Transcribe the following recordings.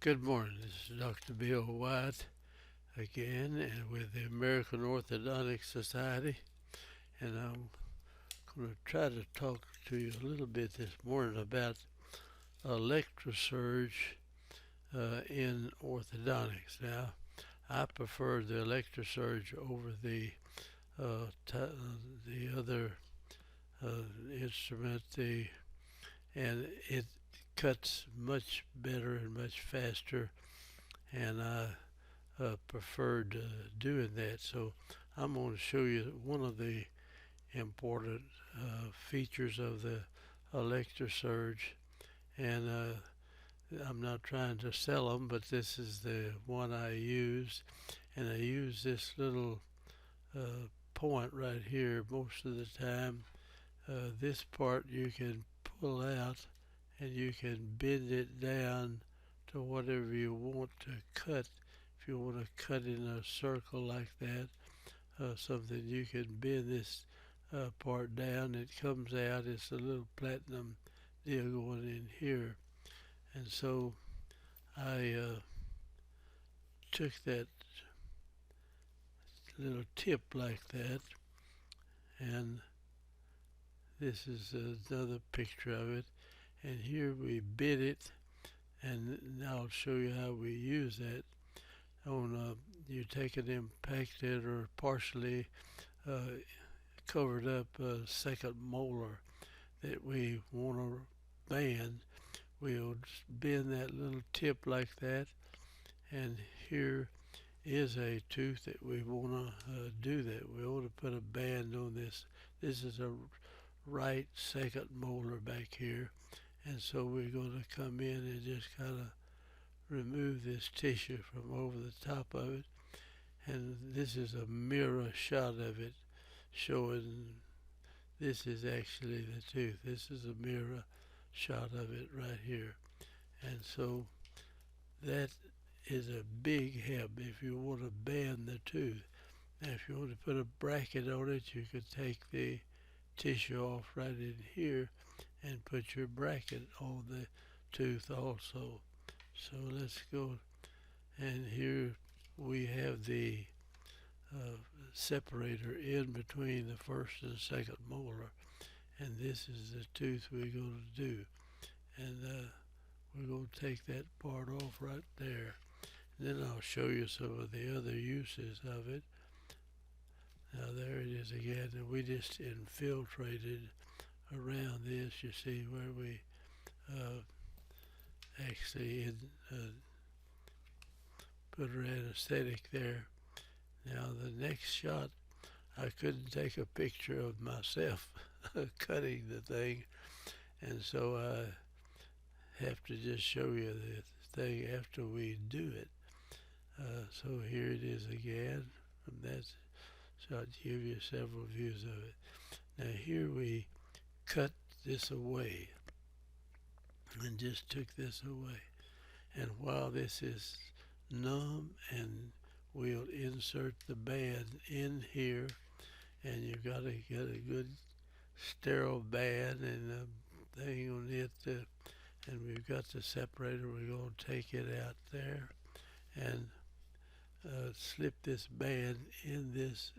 Good morning. This is Dr. Bill Wyatt again, and with the American Orthodontics Society, and I'm going to try to talk to you a little bit this morning about Electrosurge in orthodontics. Now, I prefer the Electrosurge over the other instrument, and it cuts much better and much faster, and I preferred doing that. So I'm going to show you one of the important features of the Electrosurge, and I'm not trying to sell them, but this is the one I use, and I use this little point right here most of the time. This part you can pull out, and you can bend it down to whatever you want to cut. If you want to cut in a circle like that, something you can bend this part down. It comes out. It's a little platinum deal going in here, and so I took that little tip like that, and this is another picture of it. And here we bit it, and now I'll show you how we use that. On you take an impacted or partially uh, covered up second molar that we want to band. We'll just bend that little tip like that, and here is a tooth that we want to do that. We want to put a band on this. This is a right second molar back here, and so we're going to come in and just kind of remove this tissue from over the top of it, and this is a mirror shot of it showing this is actually the tooth. This is a mirror shot of it right here, and so that is a big help if you want to bend the tooth. Now if you want to put a bracket on it, you could take the tissue off right in here and put your bracket on the tooth also. So let's go, and here we have the separator in between the first and second molar, and this is the tooth we're going to do, and we're going to take that part off right there. And then I'll show you some of the other uses of it. Now there it is again, and we just infiltrated around this. You see where we uh, actually put our anesthetic there. Now the next shot, I couldn't take a picture of myself cutting the thing, and so I have to just show you the thing after we do it. So here it is again from that shot to give you several views of it. Now here we cut this away and just took this away. And while this is numb, and we'll insert the band in here, and you've got to get a good sterile band and a thing on it, and we've got the separator. We're going to take it out there and slip this band in this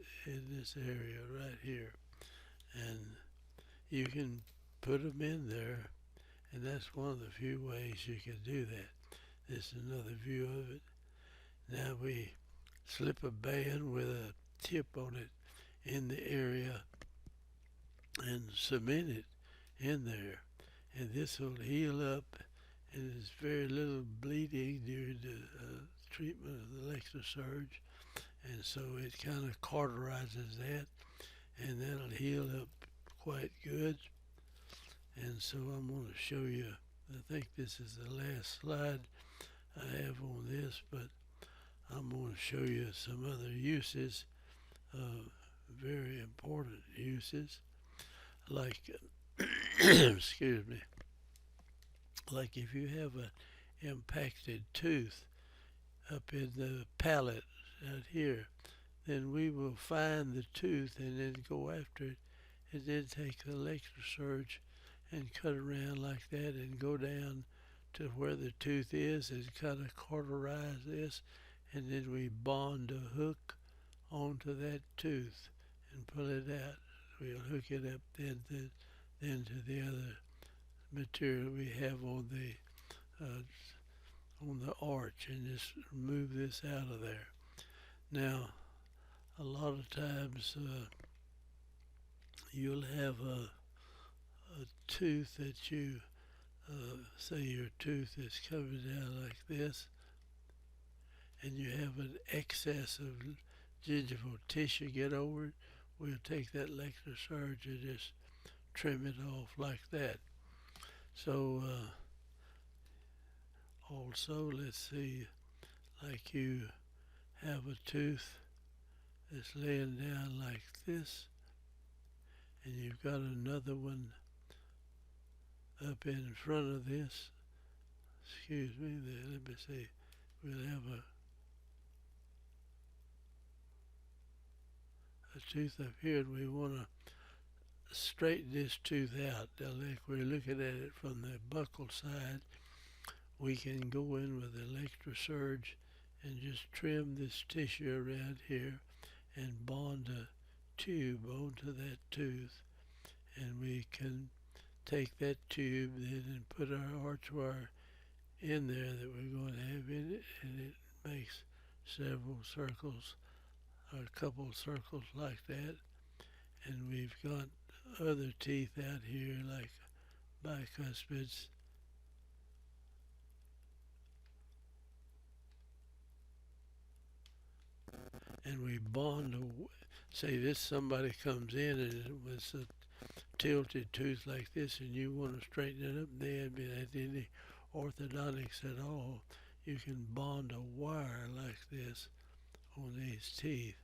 area right here, and you can put them in there, and that's one of the few ways you can do that. This is another view of it. Now we slip a band with a tip on it in the area and cement it in there, and this will heal up, and there's very little bleeding during the treatment of the Electrosurge, and so it kind of cauterizes that, and that'll heal up quite good. And so I'm going to show you, I think this is the last slide I have on this, but I'm going to show you some other uses, very important uses, like, excuse me, like if you have an impacted tooth up in the palate out here, then we will find the tooth and then go after it, and then take the Electrosurge and cut around like that and go down to where the tooth is and kind of cauterize this, and then we bond a hook onto that tooth and pull it out. We'll hook it up then to the other material we have on the arch, and just remove this out of there. Now, a lot of times you'll have a tooth that you say your tooth is coming down like this, and you have an excess of gingival tissue get over it. We'll take that Electrosurge and just trim it off like that. So also, let's see, like you have a tooth that's laying down like this, and you've got another one up in front of this. Excuse me, let me see. We'll have a tooth up here, and we want to straighten this tooth out. Now, like we're looking at it from the buccal side, we can go in with Electrosurge and just trim this tissue around here and bond a tube onto that tooth, and we can take that tube then and put our arch wire in there that we're going to have in it, and it makes several circles, or a couple circles like that. And we've got other teeth out here like bicuspids, and we bond say this somebody comes in and it was a tilted tooth like this, and you want to straighten it up. They haven't been at any orthodontics at all. You can bond a wire like this on these teeth,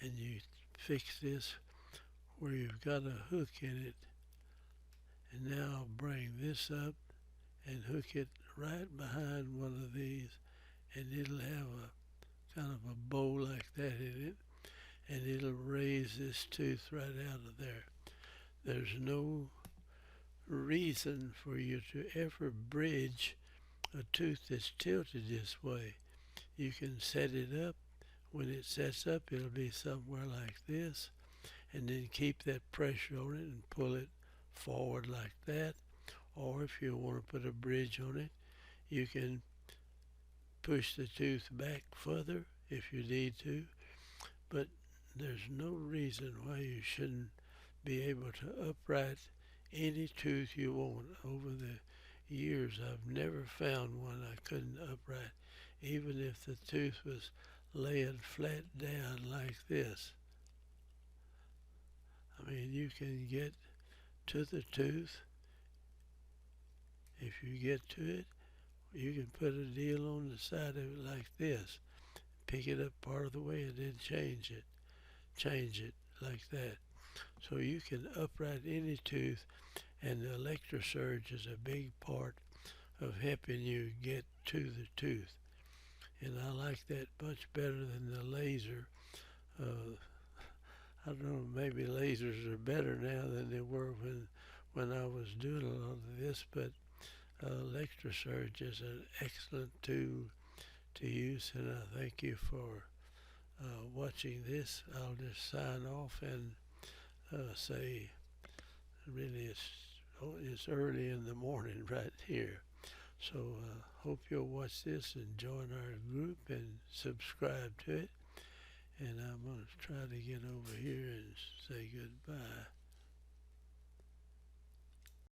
and you fix this where you've got a hook in it. And now I'll bring this up and hook it right behind one of these, and it'll have a kind of a bow like that in it, and it'll raise this tooth right out of there. There's no reason for you to ever bridge a tooth that's tilted this way. You can set it up. When it sets up, it'll be somewhere like this, and then keep that pressure on it and pull it forward like that. Or if you want to put a bridge on it, you can push the tooth back further if you need to, but there's no reason why you shouldn't be able to upright any tooth you want. Over the years, I've never found one I couldn't upright, even if the tooth was laying flat down like this. I mean, you can get to the tooth. If you get to it, you can put a deal on the side of it like this, pick it up part of the way, and then change it like that. So you can upright any tooth, and the Electrosurge is a big part of helping you get to the tooth. And I like that much better than the laser. I don't know, maybe lasers are better now than they were when I was doing a lot of this, but Electrosurge is an excellent tool to use, and I thank you for watching this. I'll just sign off and say, really, it's early in the morning right here. So hope you'll watch this and join our group and subscribe to it. And I'm going to try to get over here and say goodbye.